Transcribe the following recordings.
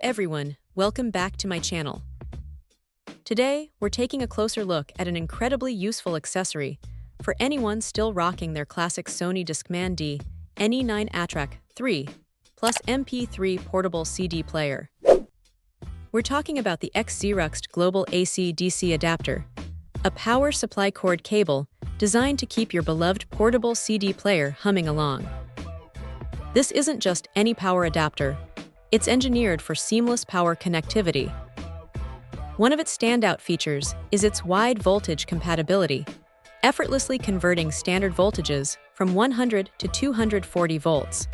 everyone, welcome back to my channel. Today, we're taking a closer look at an incredibly useful accessory for anyone still rocking their classic Sony Discman D-NE9 ATRAC 3 plus MP3 portable CD player. We're talking about the Xzrucst Global AC-DC adapter, a power supply cord cable designed to keep your beloved portable CD player humming along. This isn't just any power adapter. It's engineered for seamless power connectivity. One of its standout features is its wide voltage compatibility, effortlessly converting standard voltages from 100 to 240 volts.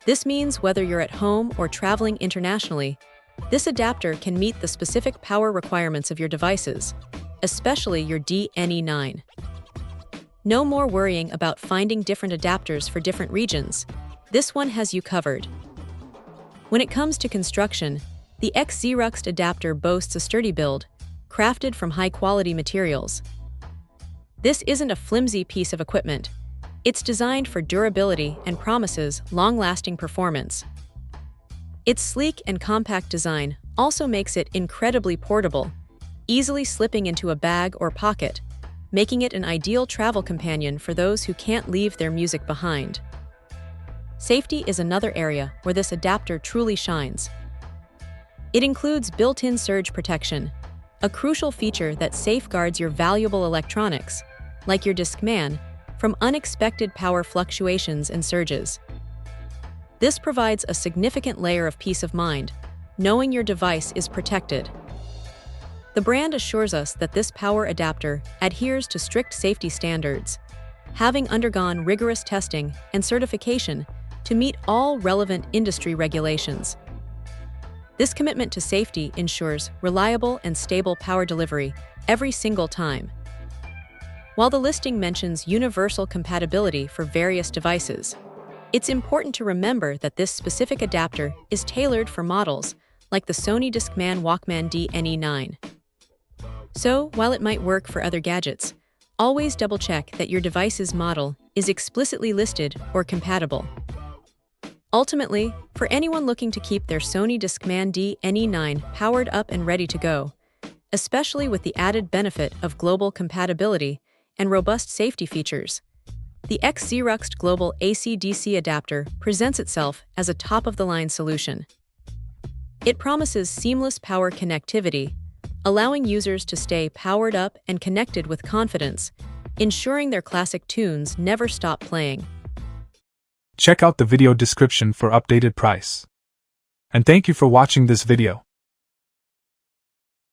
This means whether you're at home or traveling internationally, this adapter can meet the specific power requirements of your devices, especially your D-NE9. No more worrying about finding different adapters for different regions. This one has you covered. When it comes to construction, the Xzrucst adapter boasts a sturdy build, crafted from high-quality materials. This isn't a flimsy piece of equipment. It's designed for durability and promises long-lasting performance. Its sleek and compact design also makes it incredibly portable, easily slipping into a bag or pocket, making it an ideal travel companion for those who can't leave their music behind. Safety is another area where this adapter truly shines. It includes built-in surge protection, a crucial feature that safeguards your valuable electronics, like your Discman, from unexpected power fluctuations and surges. This provides a significant layer of peace of mind, knowing your device is protected. The brand assures us that this power adapter adheres to strict safety standards, having undergone rigorous testing and certification to meet all relevant industry regulations. This commitment to safety ensures reliable and stable power delivery every single time. While the listing mentions universal compatibility for various devices, it's important to remember that this specific adapter is tailored for models like the Sony Discman Walkman D-NE9. So, while it might work for other gadgets, always double-check that your device's model is explicitly listed or compatible. Ultimately, for anyone looking to keep their Sony Discman D-NE9 powered up and ready to go, especially with the added benefit of global compatibility and robust safety features, the Xzrucst Global AC-DC adapter presents itself as a top-of-the-line solution. It promises seamless power connectivity, allowing users to stay powered up and connected with confidence, ensuring their classic tunes never stop playing. Check out the video description for updated price. And thank you for watching this video.